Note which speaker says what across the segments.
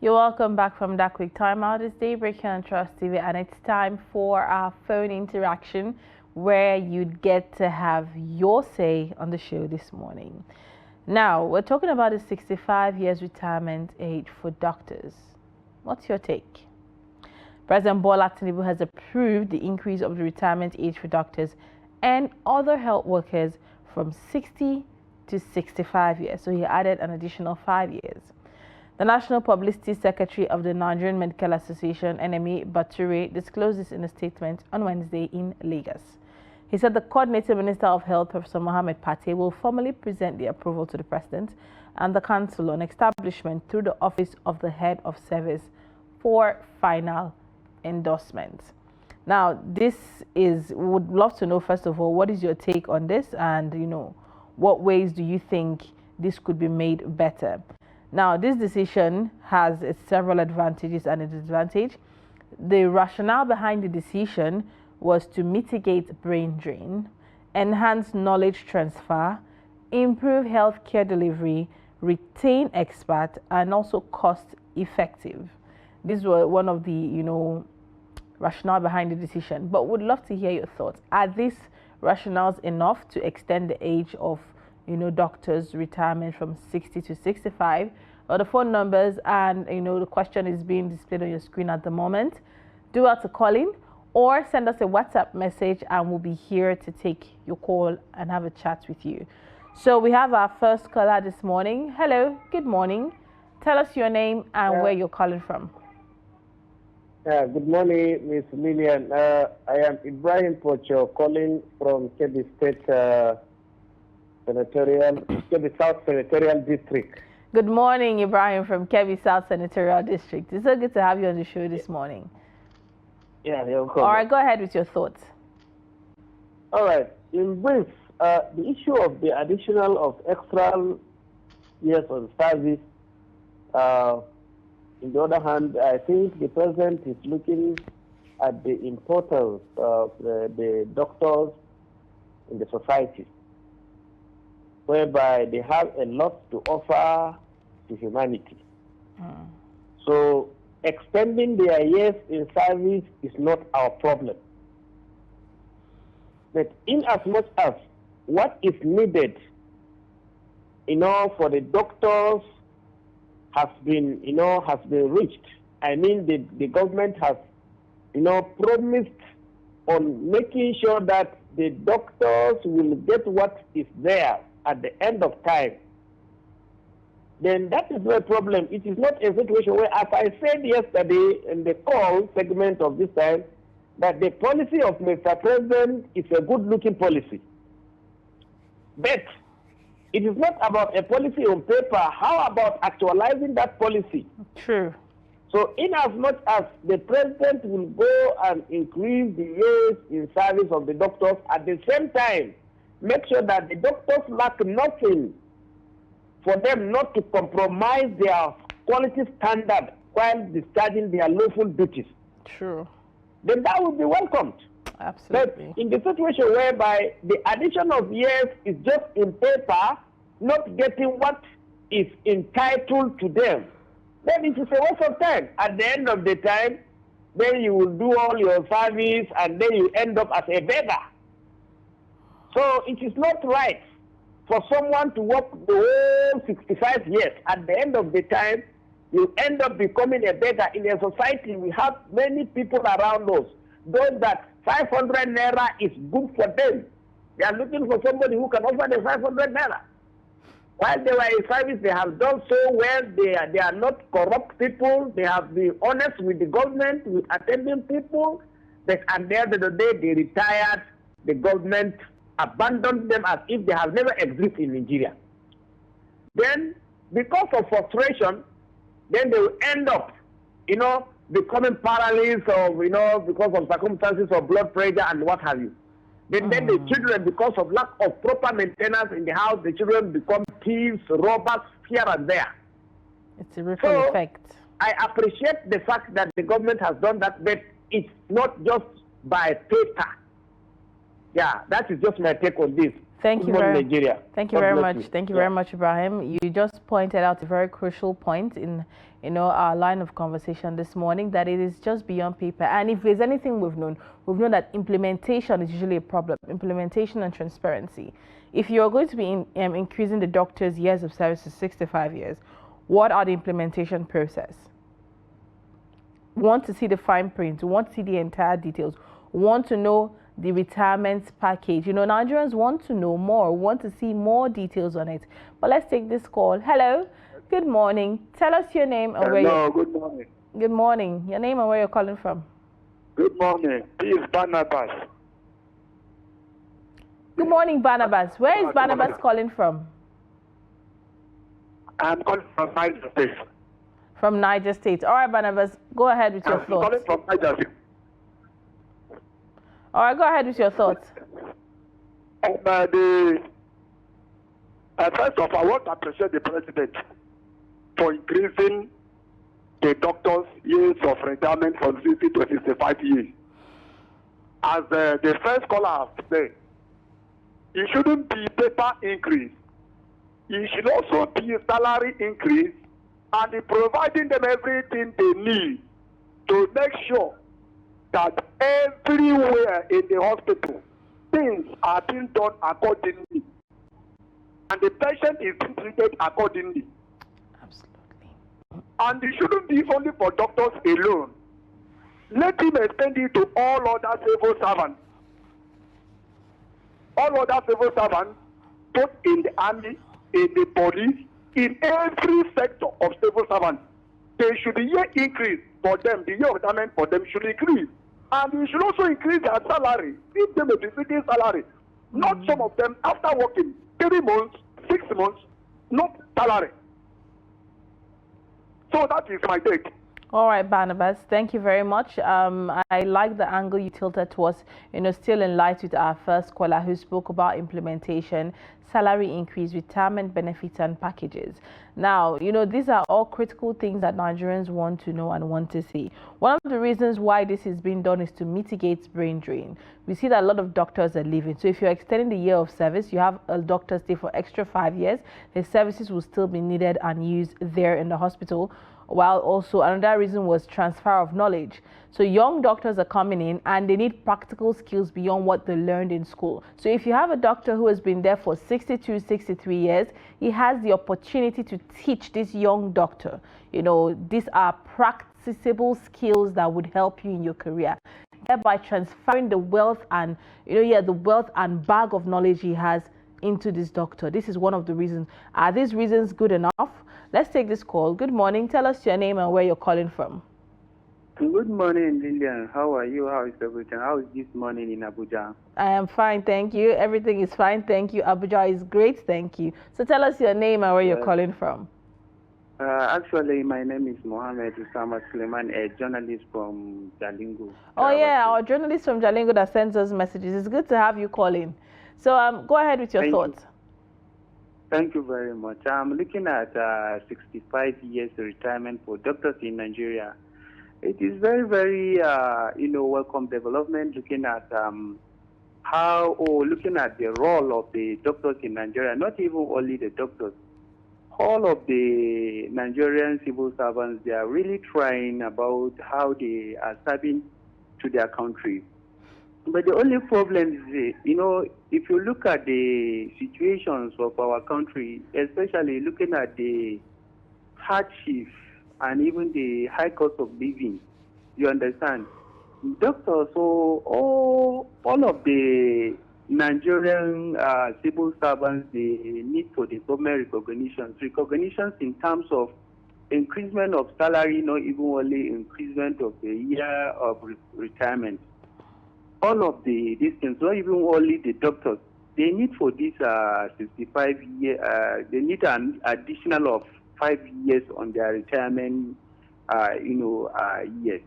Speaker 1: You're welcome back from that quick timeout. It's Daybreak on Trust TV, and it's time for our phone interaction where you'd get to have your say on the show this morning. Now, we're talking about the 65 years retirement age for doctors. What's your take? President Bola Tinubu has approved the increase of the retirement age for doctors and other health workers from 60 to 65 years. So he added an additional 5 years. The National Publicity Secretary of the Nigerian Medical Association, NMA Bature, disclosed this in a statement on Wednesday in Lagos. He said the Coordinating Minister of Health, Professor Mohammed Pate, will formally present the approval to the President and the Council on establishment through the Office of the Head of Service for final endorsement. Now, would love to know, first of all, what is your take on this, and, what ways do you think this could be made better? Now, this decision has several advantages and a disadvantage. The rationale behind the decision was to mitigate brain drain, enhance knowledge transfer, improve healthcare delivery, retain experts, and also cost effective. These were one of the, rationale behind the decision. But would love to hear your thoughts. Are these rationales enough to extend the age of doctors' retirement from 60 to 65? Or the phone numbers and the question is being displayed on your screen at the moment. Do out to call in or send us a WhatsApp message, and we'll be here to take your call and have a chat with you. So we have our first caller this morning. Hello, good morning. Tell us your name and where you're calling from.
Speaker 2: Good morning, Ms. Lilian. I am Ibrahim Pocho, calling from Kebbi State Kebbi South Senatorial District.
Speaker 1: Good morning, Ibrahim from Kebbi South Senatorial District. It's so good to have you on the show this morning.
Speaker 2: Yeah, you're welcome.
Speaker 1: All right, go ahead with your thoughts.
Speaker 2: All right. In brief, the issue of the additional of extra years of service, on the other hand, I think the President is looking at the importance of the doctors in the society, whereby they have a lot to offer to humanity. So extending their years in service is not our problem. But in as much as what is needed, for the doctors has been reached. I mean, the government has, promised on making sure that the doctors will get what is there at the end of time. Then that is the problem. It is not a situation where, as I said yesterday in the call segment of this time, that the policy of Mr. President is a good-looking policy. But it is not about a policy on paper. How about actualizing that policy?
Speaker 1: True.
Speaker 2: So in as much as the President will go and increase the years in service of the doctors, at the same time, make sure that the doctors lack nothing for them not to compromise their quality standard while discharging their lawful duties.
Speaker 1: True.
Speaker 2: Then that would be welcomed.
Speaker 1: Absolutely.
Speaker 2: But in the situation whereby the addition of years is just in paper, not getting what is entitled to them, then it is a waste of time. At the end of the time, then you will do all your service and then you end up as a beggar. So it is not right for someone to work the whole 65 years. At the end of the time, you end up becoming a beggar. In a society, we have many people around us. Those that 500 naira is good for them. They are looking for somebody who can offer them 500 naira. While they were in service, they have done so well. They are not corrupt people. They have been honest with the government, with attending people. But at the end of the day, they retired. The government abandoned them as if they have never existed in Nigeria. Then, because of frustration, then they will end up, becoming paralyzed or, because of circumstances of blood pressure and what have you. Then the children, because of lack of proper maintenance in the house, the children become thieves, robbers, here and there.
Speaker 1: It's a ripple effect.
Speaker 2: I appreciate the fact that the government has done that, but it's not just by paper. Yeah, that is just my take on this.
Speaker 1: Thank you very much.
Speaker 2: Nigeria.
Speaker 1: Thank you very much. Thank you very much, Ibrahim. You just pointed out a very crucial point in our line of conversation this morning, that it is just beyond paper. And if there's anything we've known that implementation is usually a problem. Implementation and transparency. If you're going to be increasing the doctor's years of service to 65 years, what are the implementation process? We want to see the fine print. We want to see the entire details. We want to know the retirement package. Nigerians want to know more, want to see more details on it. But let's take this call. Hello, good morning. Tell us your name and where you're...
Speaker 3: Good morning.
Speaker 1: Good morning. Your name and where you're calling from.
Speaker 3: Good morning. This is Barnabas.
Speaker 1: Good morning, Barnabas. Where is Barnabas calling from?
Speaker 3: I'm calling from Niger State.
Speaker 1: From Niger State. All right, Barnabas, go ahead with your thoughts.
Speaker 3: I'm calling from Niger State.
Speaker 1: All right, go ahead with your thoughts.
Speaker 3: First of all, I want to appreciate the president for increasing the doctors' years of retirement from 60 to 65 years. As the first caller has said, it shouldn't be paper increase. It should also be a salary increase, and providing them everything they need to make sure that everywhere in the hospital, things are being done accordingly, and the patient is being treated accordingly.
Speaker 1: Absolutely.
Speaker 3: And it shouldn't be only for doctors alone. Let him extend it to all other civil servants. All other civil servants, both in the army, in the police, in every sector of civil servants. There should be a year increase for them. The year of retirement for them should increase. And we should also increase their salary. Give them a befitting salary. Not some of them, after working 3 months, 6 months, not salary. So that is my take.
Speaker 1: All right, Barnabas, thank you very much. I like the angle you tilted towards, still in light with our first caller who spoke about implementation, salary increase, retirement benefits and packages. Now, these are all critical things that Nigerians want to know and want to see. One of the reasons why this is being done is to mitigate brain drain. We see that a lot of doctors are leaving. So if you're extending the year of service, you have a doctor stay for extra 5 years, his services will still be needed and used there in the hospital. While also another reason was transfer of knowledge. So young doctors are coming in and they need practical skills beyond what they learned in school. So if you have a doctor who has been there for 62, 63 years, he has the opportunity to teach this young doctor. These are practicable skills that would help you in your career, thereby transferring the wealth and, the wealth and bag of knowledge he has into this doctor. This is one of the reasons. Are these reasons good enough? Let's take this call. Good morning. Tell us your name and where you're calling from.
Speaker 4: Good morning, Lilian. How are you? How is everything? How is this morning in Abuja?
Speaker 1: I am fine, thank you. Everything is fine, thank you. Abuja is great, thank you. So tell us your name and where you're calling from.
Speaker 4: Actually, my name is Mohammed Usama Suleiman, a journalist from Jalingo.
Speaker 1: Oh, yeah, our journalist from Jalingo that sends us messages. It's good to have you calling. So go ahead with your thoughts.
Speaker 4: Thank you very much. I'm looking at 65 years retirement for doctors in Nigeria. It is very, very, welcome development. Looking at looking at the role of the doctors in Nigeria. Not even only the doctors, all of the Nigerian civil servants. They are really trying about how they are serving to their country. But the only problem is, if you look at the situations of our country, especially looking at the hardship and even the high cost of living, you understand? Doctors, so all of the Nigerian civil servants, they need for the government recognitions in terms of increasement of salary, not even only increasement of the year of retirement. All of these things, not even only the doctors, they need for this 65 year, they need an additional of 5 years on their retirement, years.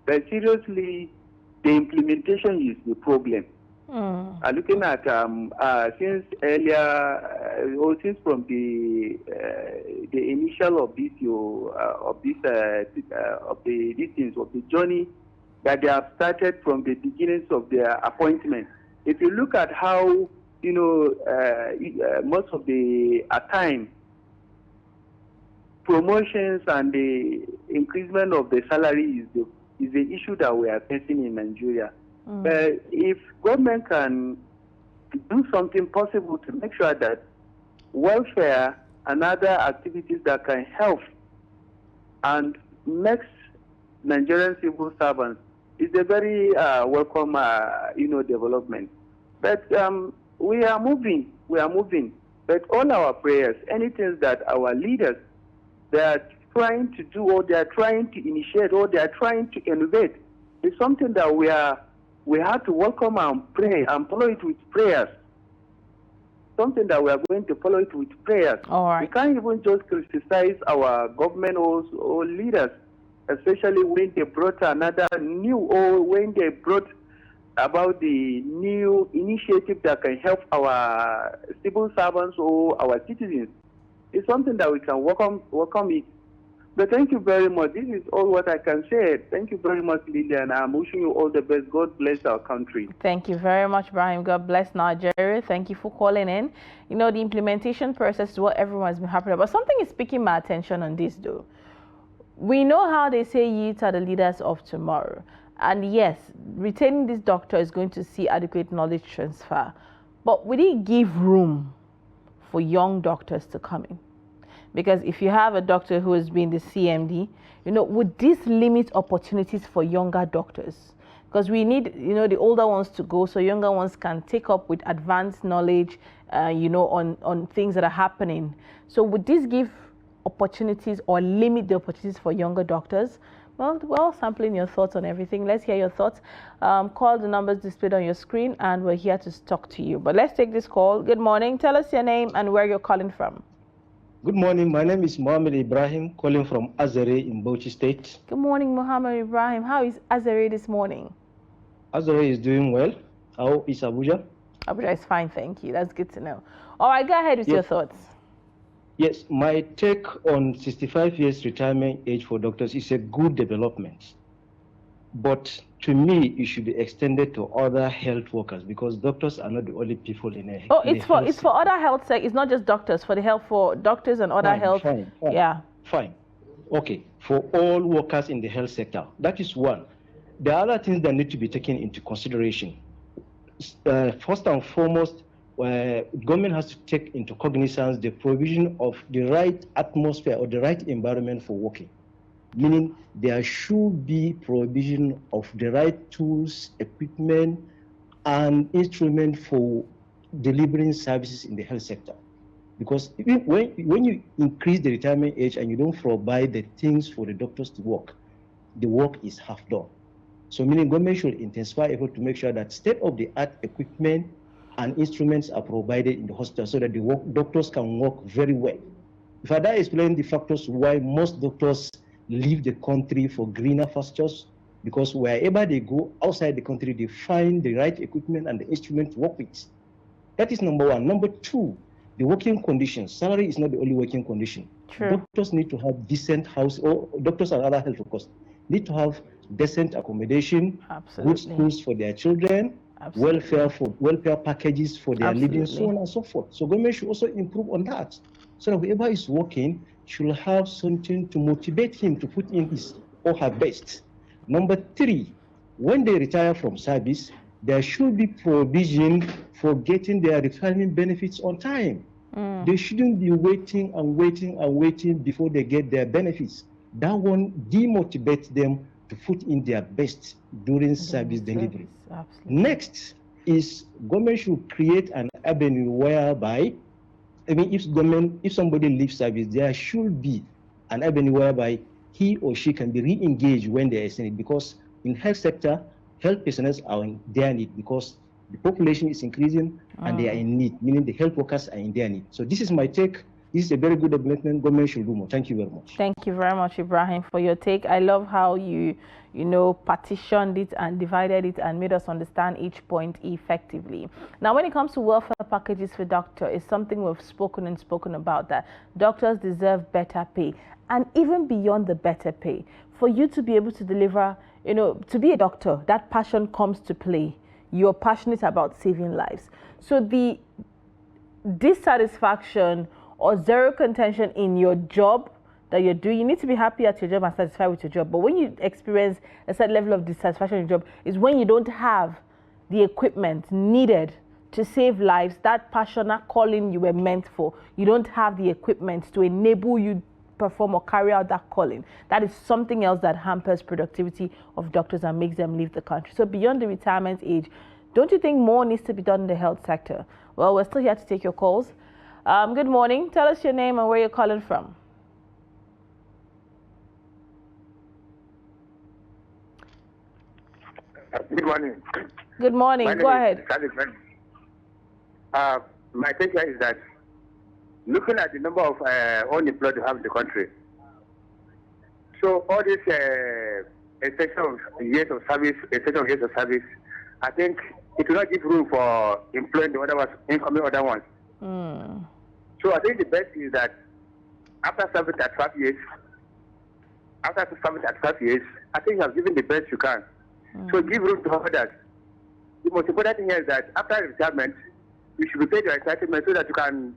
Speaker 4: But seriously, the implementation is the problem. Looking at since earlier, or since from the initial of this of the journey that they have started from the beginnings of their appointment. If you look at how most of the time, promotions and the increasement of the salary is the issue that we are facing in Nigeria. But if government can do something possible to make sure that welfare and other activities that can help and makes Nigerian civil servants is a very welcome, development. But we are moving. But all our prayers, anything that our leaders, they are trying to do, or they are trying to initiate, or they are trying to innovate, is something that we have to welcome and pray and follow it with prayers. Something that we are going to follow it with prayers.
Speaker 1: All right.
Speaker 4: We can't even just criticize our government or leaders, especially when they brought another new, or when they brought about the new initiative that can help our civil servants or our citizens. It's something that we can welcome it. But thank you very much. This is all what I can say. Thank you very much, Lilian. I'm wishing you all the best. God bless our country.
Speaker 1: Thank you very much, Ibrahim. God bless Nigeria. Thank you for calling in. The implementation process is what everyone's been happy about. Something is piquing my attention on this, though. We know how they say youth are the leaders of tomorrow. And yes, retaining this doctor is going to see adequate knowledge transfer. But would it give room for young doctors to come in? Because if you have a doctor who has been the CMD, would this limit opportunities for younger doctors? Because we need, the older ones to go so younger ones can take up with advanced knowledge, on things that are happening. So would this give opportunities or limit the opportunities for younger doctors? Well, sampling your thoughts on everything. Let's hear your thoughts. Call the numbers displayed on your screen and we're here to talk to you. But let's take this call. Good morning. Tell us your name and where you're calling from.
Speaker 5: Good morning. My name is Mohammed Ibrahim, calling from Azare in Bauchi State.
Speaker 1: Good morning, Mohammed Ibrahim. How is Azare this morning?
Speaker 5: Azare is doing well. How is Abuja?
Speaker 1: Abuja is fine, thank you. That's good to know. All right, go ahead with your thoughts.
Speaker 5: Yes, my take on 65 years retirement age for doctors is a good development. But to me, it should be extended to other health workers because doctors are not the only people in a
Speaker 1: it's for other health sectors. It's not just doctors, for doctors and other health.
Speaker 5: Fine.
Speaker 1: Yeah.
Speaker 5: Fine. Okay. For all workers in the health sector. That is one. There are other things that need to be taken into consideration. First and foremost, government has to take into cognizance the provision of the right atmosphere or the right environment for working. Meaning there should be provision of the right tools, equipment, and instruments for delivering services in the health sector. Because even when you increase the retirement age and you don't provide the things for the doctors to work, the work is half done. So meaning government should intensify effort to make sure that state-of-the-art equipment and instruments are provided in the hospital so that the doctors can work very well. If I explain the factors why most doctors leave the country for greener pastures, because wherever they go outside the country, they find the right equipment and the instrument to work with. That is number one. Number two, the working conditions. Salary is not the only working condition.
Speaker 1: True.
Speaker 5: Doctors need to have decent house, or doctors and other health workers need to have decent accommodation,
Speaker 1: Absolutely.
Speaker 5: good schools for their children, welfare packages for their living, so on and so forth. So government should also improve on that. So that whoever is working should have something to motivate him to put in his or her best. Number three, when they retire from service, there should be provision for getting their retirement benefits on time. They shouldn't be waiting and waiting before they get their benefits. That one demotivates them to put in their best during service delivery.
Speaker 1: Absolutely.
Speaker 5: Next is government should create an avenue whereby, if somebody leaves service, there should be an avenue whereby he or she can be re-engaged when they are in it, because in health sector, health personnel are in their need because the population is increasing and they are in need, meaning the health workers are in their need. So this is my take. This is a very good development. Government should do more. Thank you very much.
Speaker 1: Thank you very much, Ibrahim, for your take. I love how you partitioned it and divided it and made us understand each point effectively. Now, when it comes to welfare packages for doctors, it's something we've spoken about, that doctors deserve better pay. And even beyond the better pay, for you to be able to deliver, to be a doctor, that passion comes to play. You're passionate about saving lives. So the dissatisfaction or zero contention in your job that you're doing, you need to be happy at your job and satisfied with your job. But when you experience a certain level of dissatisfaction in your job, is when you don't have the equipment needed to save lives, that passion, that calling you were meant for. You don't have the equipment to enable you perform or carry out that calling. That is something else that hampers productivity of doctors and makes them leave the country. So beyond the retirement age, don't you think more needs to be done in the health sector? Well, we're still here to take your calls. Good morning. Tell us your name and where you're calling from.
Speaker 6: Good morning.
Speaker 1: Good morning. Go ahead.
Speaker 6: My take here is that looking at the number of unemployed we have in the country, so all this extension of years of service, I think it will not give room for employing the other ones, incoming other ones. So I think the best is that after serving at 12 years, I think you have given the best you can. So give room to others. The most important thing is that after retirement, you should be paid your entitlement so that you can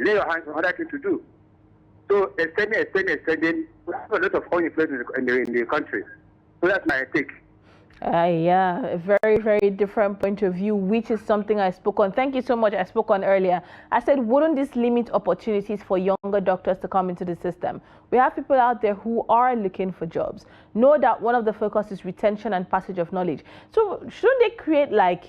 Speaker 6: lay your hands on other things to do. So extending, we have a lot of unemployed in the country. So that's my take.
Speaker 1: Yeah, a very, very different point of view, which is something I spoke on. Thank you so much. I spoke on earlier. I said, wouldn't this limit opportunities for younger doctors to come into the system? We have people out there who are looking for jobs. Know that one of the focus is retention and passage of knowledge. So shouldn't they create like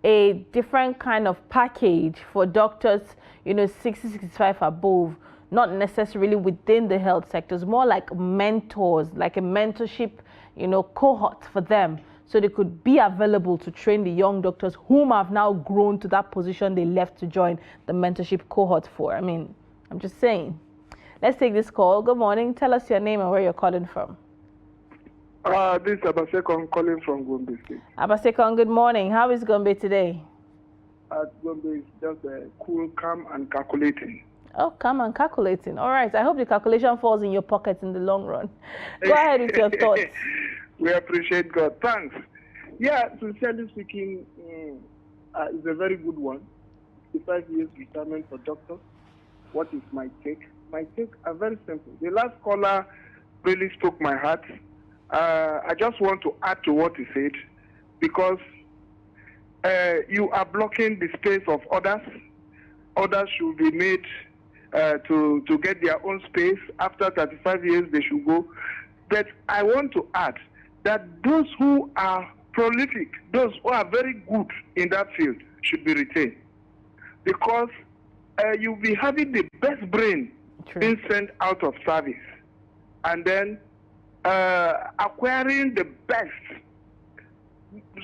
Speaker 1: a different kind of package for doctors, 60, 65 above, not necessarily within the health sectors, more like mentors, like a mentorship cohort for them, so they could be available to train the young doctors whom have now grown to that position they left to join the mentorship cohort for. I mean, I'm just saying. Let's take this call. Good morning. Tell us your name and where you're calling from.
Speaker 7: This is Abasekon calling from Gombe State.
Speaker 1: Abasekon, good morning. How is Gombe today?
Speaker 7: Gombe is just cool, calm, and calculating.
Speaker 1: Oh, calm and calculating. All right. I hope the calculation falls in your pocket in the long run. Go ahead with your thoughts.
Speaker 7: We appreciate God. Thanks. Yeah, sincerely speaking, it's a very good one. 55 years retirement for doctors. What is my take? My take are very simple. The last caller really spoke my heart. I just want to add to what he said, because you are blocking the space of others. Others should be made to get their own space. After 35 years, they should go. But I want to add that those who are prolific, those who are very good in that field should be retained. Because you'll be having the best brain being sent out of service. And then acquiring the best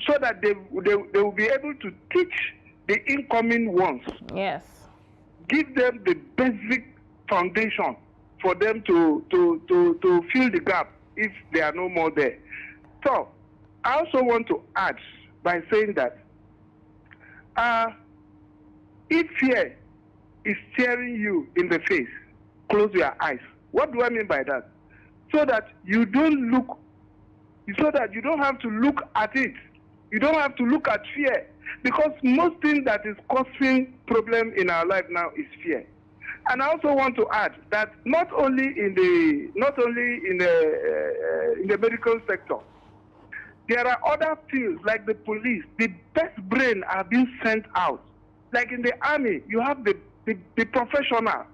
Speaker 7: so that they will be able to teach the incoming ones.
Speaker 1: Yes.
Speaker 7: Give them the basic foundation for them to fill the gap if they are no more there. So, I also want to add by saying that if fear is staring you in the face, close your eyes. What do I mean by that? So that you don't have to look at it. You don't have to look at fear. Because most thing that is causing problem in our life now is fear. And I also want to add that not only in the medical sector, there are other fields like the police. The best brain are being sent out. Like in the army, you have the professional.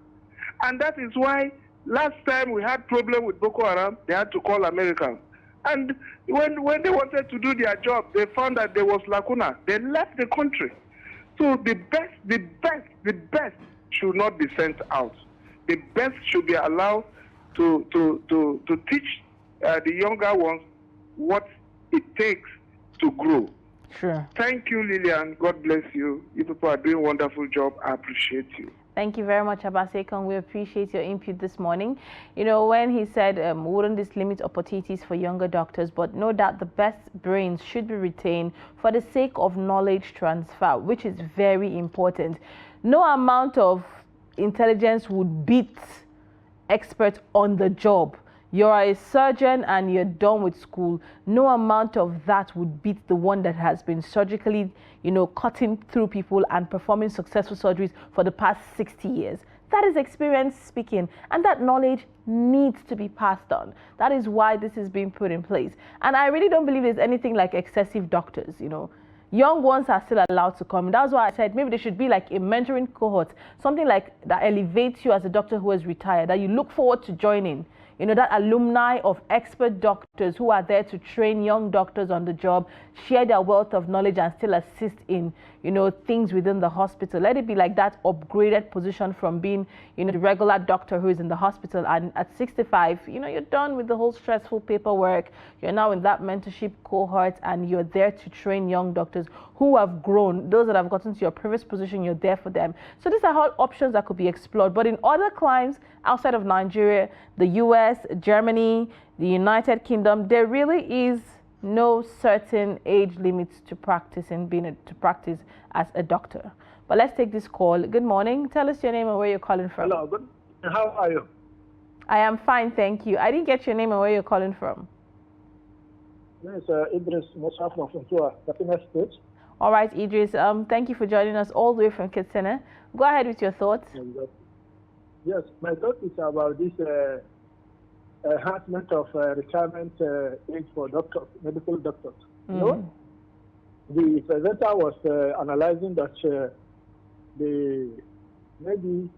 Speaker 7: And that is why last time we had problem with Boko Haram, they had to call Americans. And when they wanted to do their job, they found that there was lacuna. They left the country. So the best should not be sent out. The best should be allowed to teach the younger ones what it takes to grow.
Speaker 1: Sure.
Speaker 7: Thank you, Lilian. God bless you. You people are doing a wonderful job. I appreciate you.
Speaker 1: Thank you very much, Abasekon. We appreciate your input this morning. When he said, wouldn't this limit opportunities for younger doctors, but no doubt the best brains should be retained for the sake of knowledge transfer, which is very important. No amount of intelligence would beat experts on the job. You're a surgeon and you're done with school. No amount of that would beat the one that has been surgically, cutting through people and performing successful surgeries for the past 60 years. That is experience speaking, and that knowledge needs to be passed on. That is why this is being put in place. And I really don't believe there's anything like excessive doctors, Young ones are still allowed to come. That's why I said maybe there should be like a mentoring cohort, something like that elevates you as a doctor who has retired, that you look forward to joining. That alumni of expert doctors who are there to train young doctors on the job, share their wealth of knowledge and still assist in, things within the hospital. Let it be like that upgraded position from being, the regular doctor who is in the hospital. And at 65, you're done with the whole stressful paperwork. You're now in that mentorship cohort and you're there to train young doctors who have grown. Those that have gotten to your previous position, you're there for them. So these are all options that could be explored. But in other climes outside of Nigeria, the US, Germany, the United Kingdom, there really is no certain age limits to practice as a doctor. But let's take this call. Good morning. Tell us your name and where you're calling from.
Speaker 8: Hello. Good. How are you?
Speaker 1: I am fine, thank you. I didn't get your name and where you're calling from.
Speaker 8: Yes, Idris Musa from Funtua, Katsina State.
Speaker 1: All right, Idris. Thank you for joining us all the way from Katsina. Go ahead with your thoughts.
Speaker 8: Yes, my thought is about this enhancement of retirement age for doctors, medical doctors. The presenter was analyzing that maybe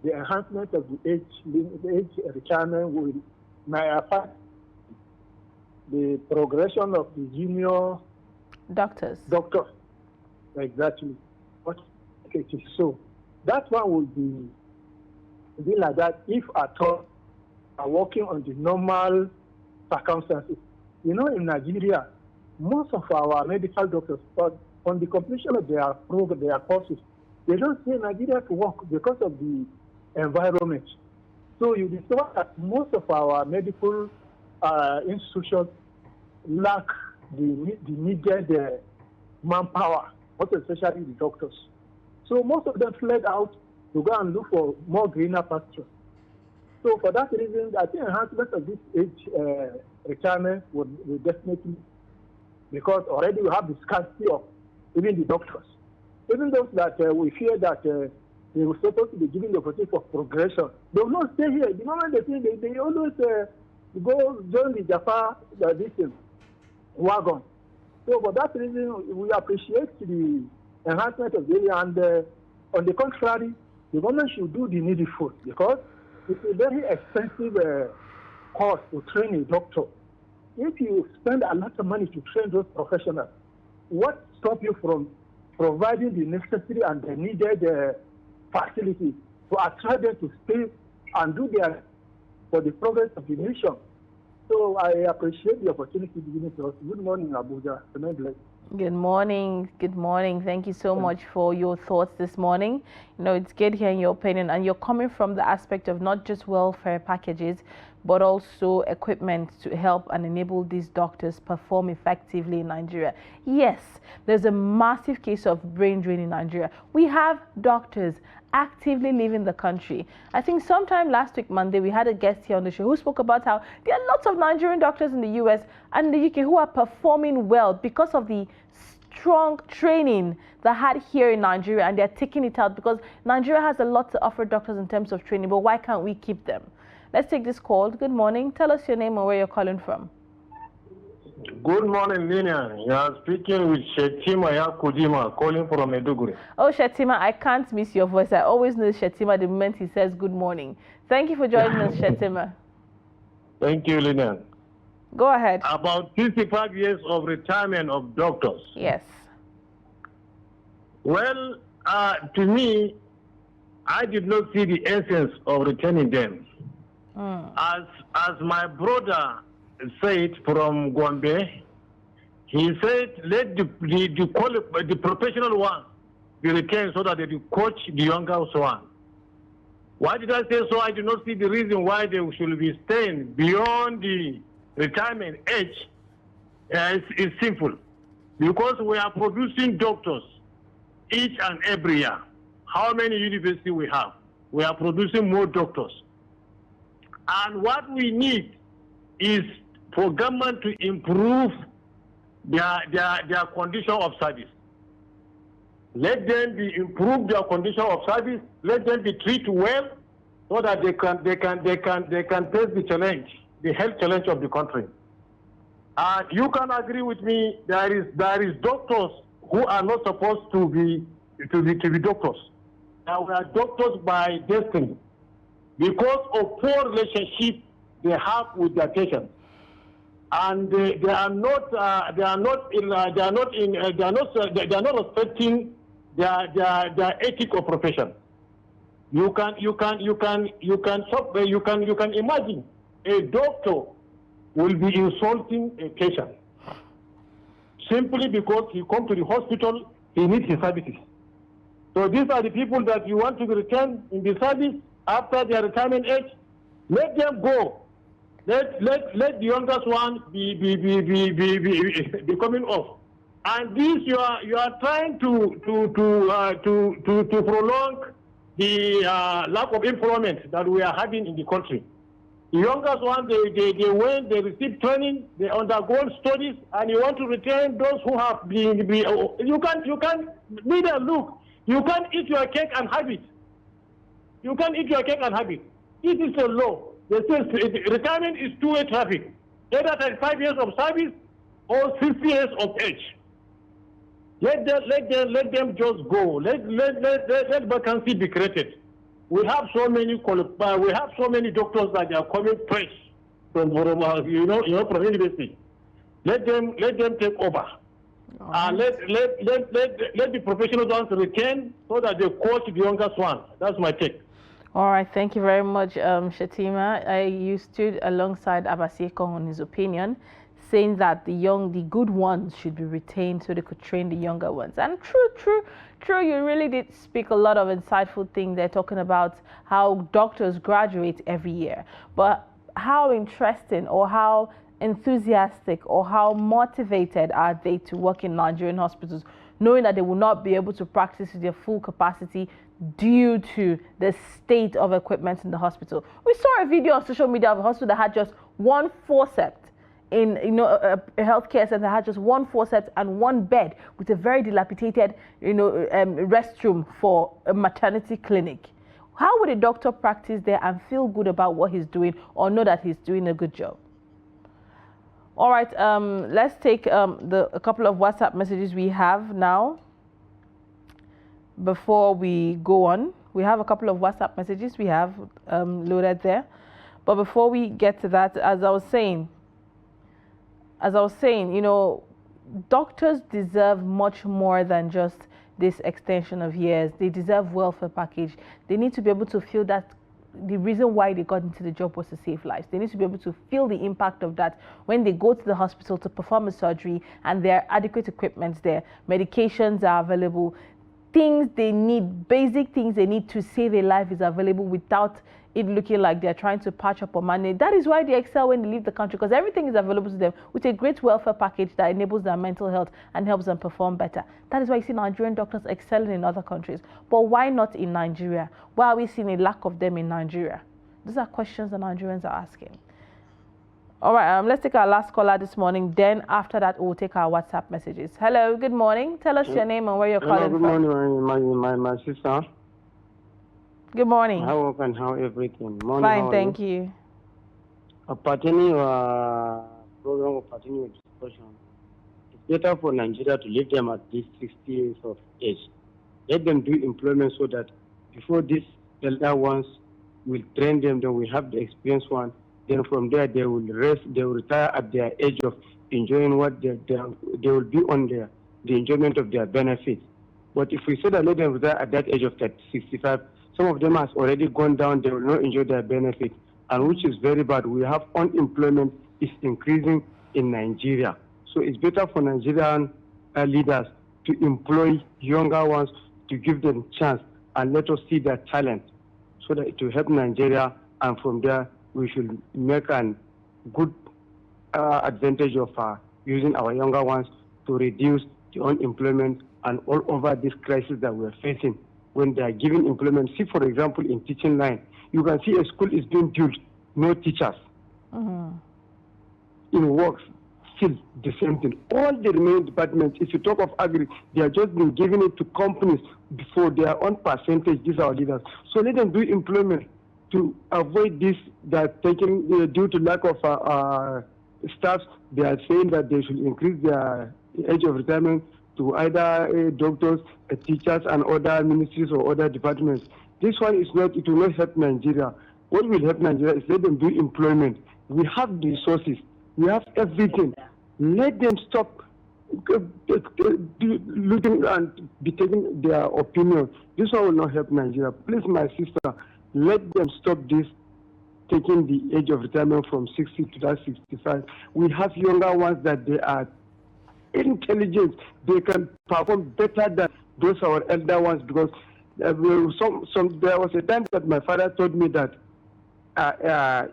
Speaker 8: the enhancement of the age retirement might affect the progression of the junior
Speaker 1: doctors.
Speaker 8: Exactly. But it is so. That one will be like that if at all are working on the normal circumstances. In Nigeria, most of our medical doctors, on the completion of their courses, they don't stay in Nigeria to work because of the environment. So you discover that most of our medical institutions lack the needed manpower, most especially the doctors. So most of them fled out to go and look for more greener pastures. So for that reason, I think enhancement of this age retirement will definitely, because already we have the scarcity of even the doctors. Even those that we fear that they were supposed to be given the opportunity for progression, they will not stay here. The moment they always go join the Jaffa wagon. So for that reason, we appreciate the enhancement of the area, and on the contrary, the government should do the needful, because it's a very expensive cost to train a doctor. If you spend a lot of money to train those professionals, what stops you from providing the necessary and the needed facilities to attract them to stay and do their for the progress of the nation? So I appreciate the opportunity given to us. Good morning, Abuja.
Speaker 1: Good morning. Good morning. Thank you so much for your thoughts this morning. It's good hearing your opinion, and you're coming from the aspect of not just welfare packages, but also equipment to help and enable these doctors perform effectively in Nigeria. Yes, there's a massive case of brain drain in Nigeria. We have doctors actively leaving the country. I think sometime last week, Monday, we had a guest here on the show who spoke about how there are lots of Nigerian doctors in the US and the UK who are performing well because of the strong training they had here in Nigeria, and they're taking it out because Nigeria has a lot to offer doctors in terms of training, but why can't we keep them? Let's take this call. Good morning. Tell us your name and where you're calling from.
Speaker 9: Good morning, Lilian. You are speaking with Shetima Yakudima, calling from Maiduguri.
Speaker 1: Oh, Shetima, I can't miss your voice. I always know Shetima the moment he says good morning. Thank you for joining us, Shetima.
Speaker 9: Thank you, Lilian.
Speaker 1: Go ahead.
Speaker 9: About 55 years of retirement of doctors.
Speaker 1: Yes.
Speaker 9: Well, to me, I did not see the essence of returning them. As my brother said from Gombe, he said, let the professional one be retained so that they will coach the younger one. Why did I say so? I do not see the reason why they should be staying beyond the retirement age. It's simple. Because we are producing doctors each and every year. How many universities we have? We are producing more doctors. And what we need is for government to improve their condition of service. Let them improve their condition of service. Let them be treated well, so that they can face the challenge, the health challenge of the country. You can agree with me. There is doctors who are not supposed to be doctors. Now we are doctors by destiny, because of poor relationship they have with their patients, and they are not respecting their ethic of profession. You can imagine a doctor will be insulting a patient simply because he comes to the hospital, he needs his services. So these are the people that you want to return in the service after their retirement age. Let them go. Let the youngest one be coming off. And this you are trying to prolong the lack of employment that we are having in the country. The youngest one, they went, they received training, they undergo studies, and you want to retain those who have been you can't neither look. You can't eat your cake and have it. You can't eat your cake and have it. It is a law. They say retirement is two-way traffic. Either 35 years of service or 60 years of age. Let them just go. Let vacancy be created. We have so many doctors that are coming fresh from from university. Let them take over. Let the professional ones return so that they coach the youngest one. That's my take.
Speaker 1: All right, thank you very much, Shatima. You stood alongside Abasieko on his opinion, saying that the good ones should be retained so they could train the younger ones. And true, you really did speak a lot of insightful things. They're talking about how doctors graduate every year. But how interesting or how enthusiastic or how motivated are they to work in Nigerian hospitals, knowing that they will not be able to practice to their full capacity due to the state of equipment in the hospital? We saw a video on social media of a hospital that had just one forceps in a healthcare center, had just one forceps and one bed with a very dilapidated restroom for a maternity clinic. How would a doctor practice there and feel good about what he's doing or know that he's doing a good job? All right, let's take a couple of WhatsApp messages we have now before we go on. We have a couple of WhatsApp messages we have loaded there. But before we get to that, as I was saying, doctors deserve much more than just this extension of years. They deserve welfare package. They need to be able to feel that the reason why they got into the job was to save lives. They need to be able to feel the impact of that when they go to the hospital to perform a surgery and there are adequate equipment there. Medications are available. Things they need, basic things they need to save a life is available without it looking like they're trying to patch up or manage. That is why they excel when they leave the country, because everything is available to them with a great welfare package that enables their mental health and helps them perform better. That is why you see Nigerian doctors excelling in other countries. But why not in Nigeria? Why are we seeing a lack of them in Nigeria? These are questions that Nigerians are asking. All right, let's take our last caller this morning. Then after that, we'll take our WhatsApp messages. Hello, good morning. Tell us your name and where you're calling from.
Speaker 10: Good morning, my sister.
Speaker 1: Good morning.
Speaker 10: How work and how everything? Morning,
Speaker 1: fine, thank you.
Speaker 10: Participating program of participating discussion. It's better for Nigeria to leave them at least 60 years of age. Let them do employment so that before these elder ones will train them, then we have the experienced one. Then from there they will rest, they will retire at their age of enjoying what they will be on the enjoyment of their benefits. But if we say that let them retire at that age of 65, some of them has already gone down, they will not enjoy their benefit, and which is very bad. We have unemployment is increasing in Nigeria. So it's better for Nigerian leaders to employ younger ones, to give them chance and let us see their talent so that it will help Nigeria, and from there we should make a good advantage of using our younger ones to reduce the unemployment and all over this crisis that we're facing. When they are giving employment, see for example in teaching line, you can see a school is being built, no teachers. in works, still the same thing. All the remaining departments, if you talk of agri, they are just been giving it to companies for their own percentage. These are our leaders. So let them do employment to avoid this, that taking due to lack of staff. They are saying that they should increase their age of retirement to either doctors, teachers, and other ministries or other departments. This one is not, it will not help Nigeria. What will help Nigeria is let them do employment. We have the resources. We have everything. Let them stop looking and be taking their opinion. This one will not help Nigeria. Please, my sister, let them stop this, taking the age of retirement from 60 to that 65. We have younger ones that they are intelligent. They can perform better than those our elder ones, because there was a time that my father told me that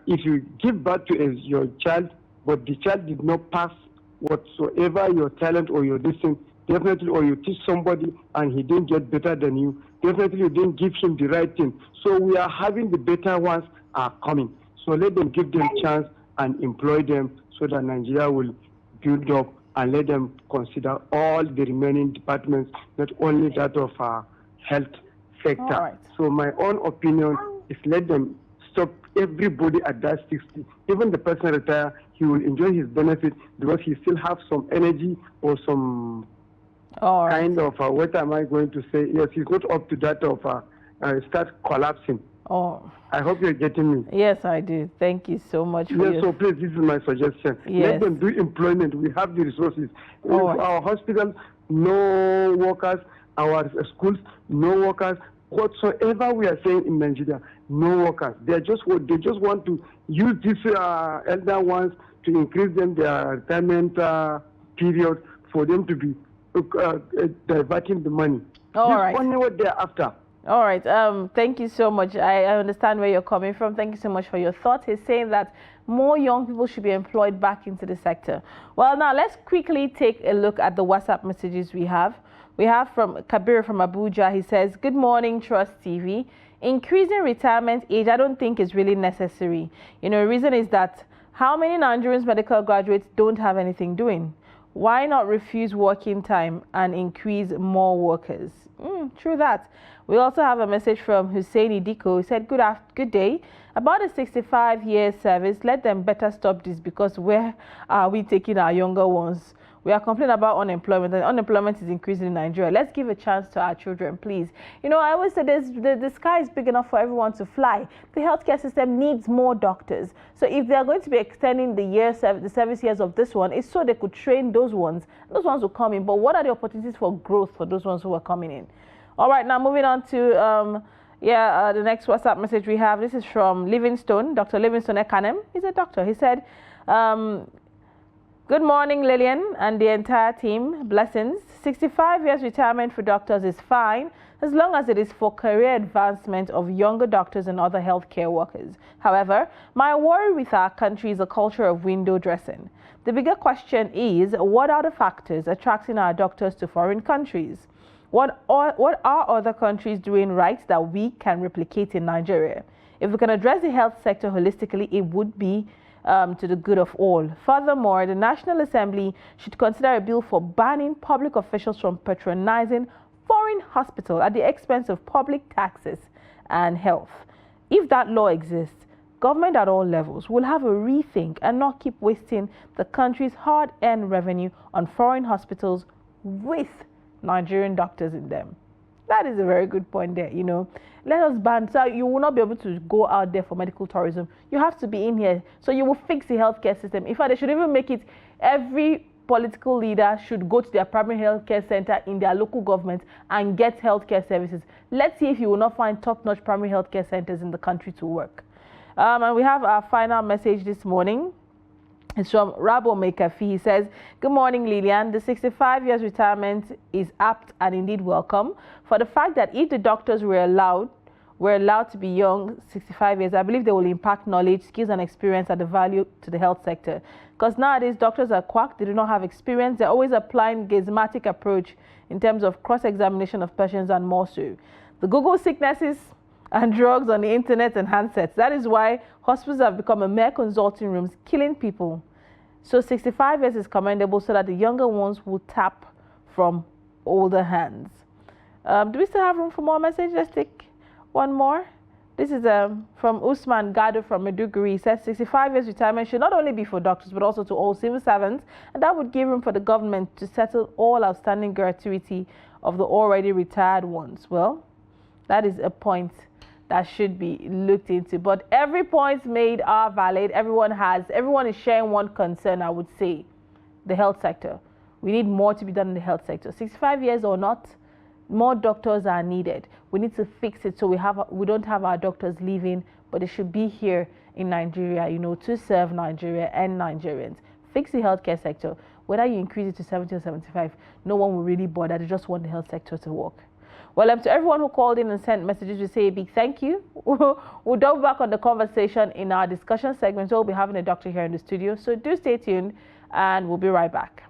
Speaker 10: if you give birth to your child, but the child did not pass whatsoever your talent or your distance, definitely, or you teach somebody and he didn't get better than you, definitely you didn't give him the right thing. So we are having the better ones are coming. So let them give them a chance and employ them so that Nigeria will build up, and let them consider all the remaining departments, not only that of our health sector.
Speaker 1: Right.
Speaker 10: So my own opinion is let them stop everybody at that 60. Even the person retire, he will enjoy his benefit because he still have some energy or some kind of, what am I going to say? Yes, he's not up to that of start collapsing.
Speaker 1: Oh.
Speaker 10: I hope you're getting me.
Speaker 1: Yes, I do. Thank you so much for
Speaker 10: so please, this is my suggestion.
Speaker 1: Yes.
Speaker 10: Let them do employment. We have the resources.
Speaker 1: Right.
Speaker 10: Our hospitals, no workers. Our schools, no workers. Whatsoever we are saying in Nigeria, no workers. They just want to use these elder ones to increase them their retirement period for them to be diverting the money.
Speaker 1: All
Speaker 10: This
Speaker 1: right.
Speaker 10: only what they're after.
Speaker 1: All right. Thank you so much. I understand where you're coming from. Thank you so much for your thoughts. He's saying that more young people should be employed back into the sector. Well, now let's quickly take a look at the WhatsApp messages we have. We have from Kabir from Abuja. He says, good morning, Trust TV. Increasing retirement age, I don't think is really necessary. The reason is that how many Nigerian medical graduates don't have anything doing? Why not refuse working time and increase more workers? True that. We also have a message from Hussein Idiko. He said, good day. About a 65-year service, let them better stop this, because where are we taking our younger ones? We are complaining about unemployment, and unemployment is increasing in Nigeria. Let's give a chance to our children, please. I always say the sky is big enough for everyone to fly. The healthcare system needs more doctors. So if they are going to be extending the service years of this one, it's so they could train those ones. Those ones will come in. But what are the opportunities for growth for those ones who are coming in? All right, now moving on to the next WhatsApp message we have. This is from Livingstone, Dr. Livingstone Ekanem. He's a doctor. He said, good morning, Lilian and the entire team. Blessings. 65 years retirement for doctors is fine, as long as it is for career advancement of younger doctors and other healthcare workers. However, my worry with our country is a culture of window dressing. The bigger question is, what are the factors attracting our doctors to foreign countries? What are other countries doing right that we can replicate in Nigeria? If we can address the health sector holistically, it would be to the good of all. Furthermore, the National Assembly should consider a bill for banning public officials from patronizing foreign hospitals at the expense of public taxes and health. If that law exists, government at all levels will have a rethink and not keep wasting the country's hard-earned revenue on foreign hospitals with Nigerian doctors in them. That is a very good point there, Let us ban, so you will not be able to go out there for medical tourism. You have to be in here. So you will fix the healthcare system. In fact, they should even make it every political leader should go to their primary healthcare center in their local government and get healthcare services. Let's see if you will not find top-notch primary healthcare centers in the country to work. And we have our final message this morning. It's from Rabo Mekafi. He says, good morning, Lilian. The 65 years retirement is apt and indeed welcome, for the fact that if the doctors were allowed to be young, 65 years, I believe they will impact knowledge, skills, and experience at the value to the health sector. Because nowadays, doctors are quack. They do not have experience. They're always applying gizmatic approach in terms of cross-examination of patients and more so. The Google sicknesses and drugs on the internet and handsets. That is why hospitals have become a mere consulting rooms, killing people. So 65 years is commendable so that the younger ones will tap from older hands. Do we still have room for more messages? Let's take one more. This is from Usman Gado from Maiduguri. He says 65 years retirement should not only be for doctors but also to all civil servants, and that would give room for the government to settle all outstanding gratuity of the already retired ones. Well, that is a point that should be looked into. But every point made are valid. Everyone is sharing one concern, I would say, the health sector. We need more to be done in the health sector. 65 years or not, more doctors are needed. We need to fix it so we don't have our doctors leaving, but they should be here in Nigeria, to serve Nigeria and Nigerians. Fix the healthcare sector. Whether you increase it to 70 or 75, no one will really bother. They just want the health sector to work. Well, to everyone who called in and sent messages, we say a big thank you. We'll double back on the conversation in our discussion segment. So we'll be having a doctor here in the studio. So do stay tuned and we'll be right back.